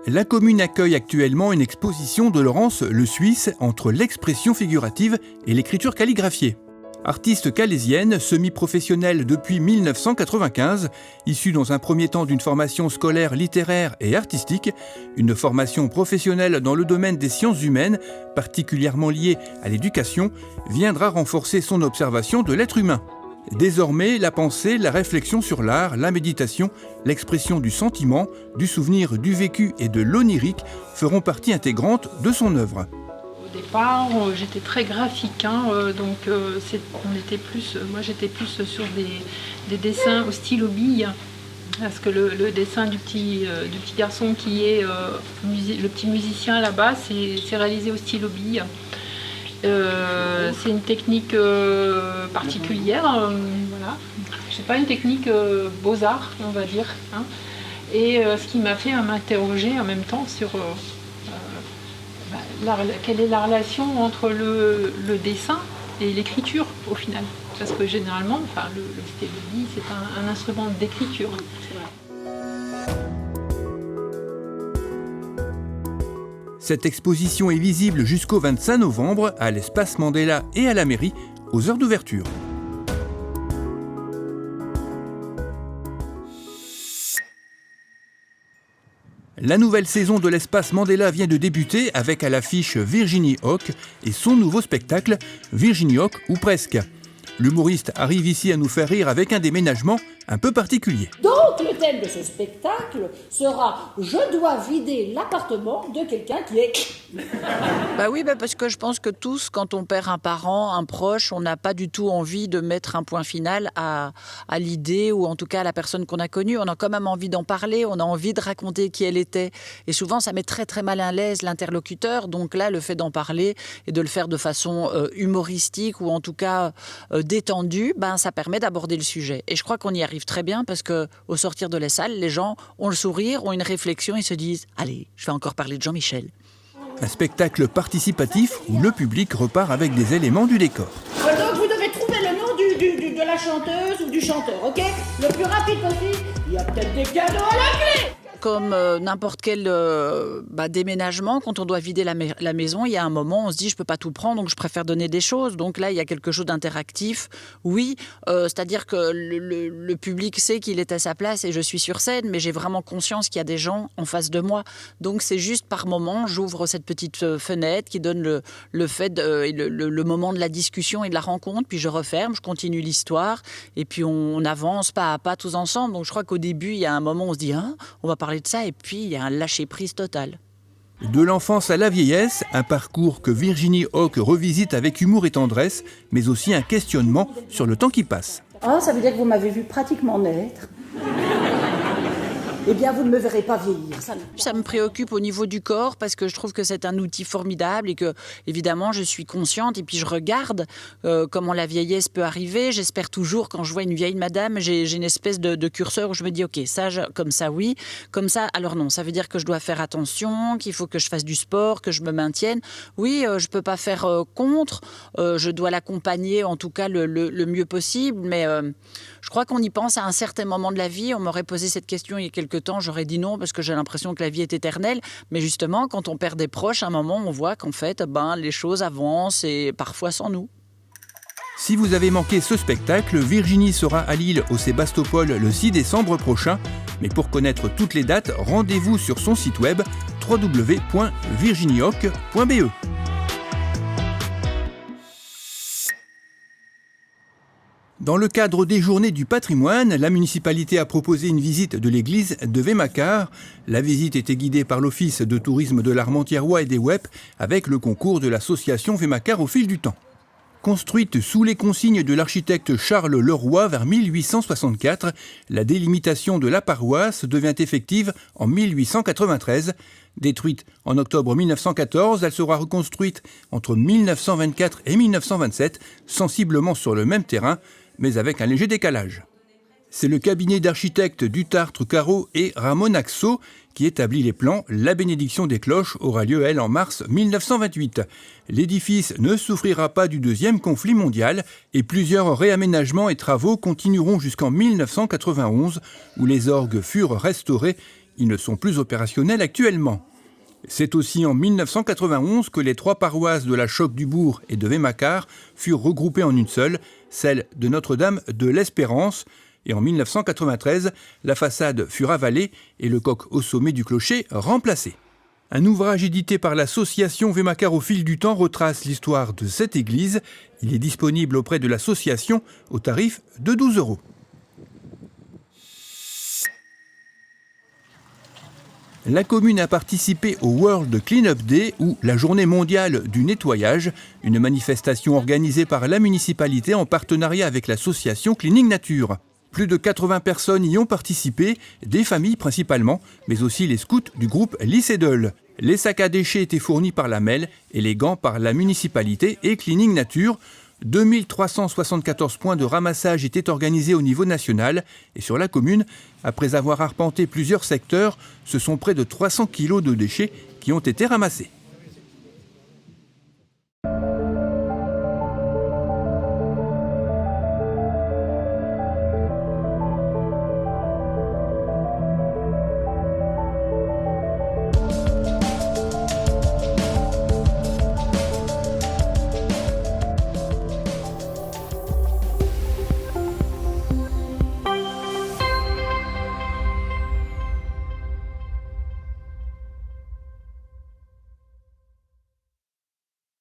La commune accueille actuellement une exposition de Laurence Le Suisse entre l'expression figurative et l'écriture calligraphiée. Artiste calaisienne, semi-professionnelle depuis 1995, issue dans un premier temps d'une formation scolaire littéraire et artistique, une formation professionnelle dans le domaine des sciences humaines, particulièrement liée à l'éducation, viendra renforcer son observation de l'être humain. Désormais, la pensée, la réflexion sur l'art, la méditation, l'expression du sentiment, du souvenir, du vécu et de l'onirique feront partie intégrante de son œuvre. Au départ, j'étais très graphique, moi j'étais plus sur des dessins au stylo bille, parce que le dessin du petit garçon qui est le petit musicien là-bas, c'est réalisé au stylo bille. C'est une technique particulière, voilà. C'est pas une technique beaux-arts, on va dire. Et ce qui m'a fait m'interroger en même temps sur quelle est la relation entre le dessin et l'écriture au final. Parce que généralement, le stylo-bille, c'est un instrument d'écriture. Cette exposition est visible jusqu'au 25 novembre à l'espace Mandela et à la mairie, aux heures d'ouverture. La nouvelle saison de l'espace Mandela vient de débuter avec à l'affiche Virginie Hoc et son nouveau spectacle Virginie Hoc ou presque. L'humoriste arrive ici à nous faire rire avec un déménagement un peu particulier. Donc le thème de ce spectacle sera « Je dois vider l'appartement de quelqu'un qui est... » Oui, parce que je pense que tous, quand on perd un parent, un proche, on n'a pas du tout envie de mettre un point final à l'idée ou en tout cas à la personne qu'on a connue. On a quand même envie d'en parler, on a envie de raconter qui elle était. Et souvent, ça met très très mal à l'aise l'interlocuteur. Donc là, le fait d'en parler et de le faire de façon humoristique ou en tout cas détendue, ça permet d'aborder le sujet. Et je crois qu'on y arrive très bien parce qu'au sortir de la salle, les gens ont le sourire, ont une réflexion et se disent « Allez, je vais encore parler de Jean-Michel ». Un spectacle participatif où le public repart avec des éléments du décor. Donc vous devez trouver le nom de la chanteuse ou du chanteur, ok? Le plus rapide possible. Il y a peut-être des cadeaux à la clé. Comme n'importe quel déménagement, quand on doit vider la maison, il y a un moment, on se dit je peux pas tout prendre, donc je préfère donner des choses. Donc là, il y a quelque chose d'interactif. Oui, c'est-à-dire que le public sait qu'il est à sa place et je suis sur scène, mais j'ai vraiment conscience qu'il y a des gens en face de moi. Donc c'est juste par moment, j'ouvre cette petite fenêtre qui donne le moment de la discussion et de la rencontre, puis je referme, je continue l'histoire et puis on avance pas à pas tous ensemble. Donc je crois qu'au début, il y a un moment où on se dit on va parler de ça et puis il y a un lâcher-prise total. De l'enfance à la vieillesse, un parcours que Virginie Hoc revisite avec humour et tendresse, mais aussi un questionnement sur le temps qui passe. Ça veut dire que vous m'avez vu pratiquement naître. Eh bien, vous ne me verrez pas vieillir. Ça me préoccupe au niveau du corps parce que je trouve que c'est un outil formidable et que, évidemment, je suis consciente et puis je regarde comment la vieillesse peut arriver. J'espère toujours, quand je vois une vieille madame, j'ai une espèce de curseur où je me dis, OK, ça, comme ça, oui. Comme ça, alors non. Ça veut dire que je dois faire attention, qu'il faut que je fasse du sport, que je me maintienne. Oui, je peux pas faire contre. Je dois l'accompagner, en tout cas, le mieux possible. Mais je crois qu'on y pense à un certain moment de la vie. On m'aurait posé cette question il y a quelque temps, j'aurais dit non parce que j'ai l'impression que la vie est éternelle. Mais justement, quand on perd des proches, à un moment, on voit qu'en fait, les choses avancent et parfois sans nous. Si vous avez manqué ce spectacle, Virginie sera à Lille au Sébastopol le 6 décembre prochain. Mais pour connaître toutes les dates, rendez-vous sur son site web www.virginiehoc.be. Dans le cadre des Journées du patrimoine, la municipalité a proposé une visite de l'église de Vémacar. La visite était guidée par l'Office de tourisme de l'Armentiérois et des Wep avec le concours de l'association Vémacar au fil du temps. Construite sous les consignes de l'architecte Charles Leroy vers 1864, la délimitation de la paroisse devient effective en 1893. Détruite en octobre 1914, elle sera reconstruite entre 1924 et 1927, sensiblement sur le même terrain, mais avec un léger décalage. C'est le cabinet d'architectes Dutartre Carreau et Ramon Axo qui établit les plans. La bénédiction des cloches aura lieu, elle, en mars 1928. L'édifice ne souffrira pas du deuxième conflit mondial et plusieurs réaménagements et travaux continueront jusqu'en 1991 où les orgues furent restaurés. Ils ne sont plus opérationnels actuellement. C'est aussi en 1991 que les 3 paroisses de la Choque-du-Bourg et de Vémacar furent regroupées en une seule, celle de Notre-Dame de l'Espérance. Et en 1993, la façade fut ravalée et le coq au sommet du clocher remplacé. Un ouvrage édité par l'association Vémacar au fil du temps retrace l'histoire de cette église. Il est disponible auprès de l'association au tarif de 12 €. La commune a participé au World Cleanup Day, ou la journée mondiale du nettoyage, une manifestation organisée par la municipalité en partenariat avec l'association Cleaning Nature. Plus de 80 personnes y ont participé, des familles principalement, mais aussi les scouts du groupe Lycédol. Les sacs à déchets étaient fournis par la MEL et les gants par la municipalité et Cleaning Nature. 2374 points de ramassage étaient organisés au niveau national et sur la commune, après avoir arpenté plusieurs secteurs, ce sont près de 300 kilos de déchets qui ont été ramassés.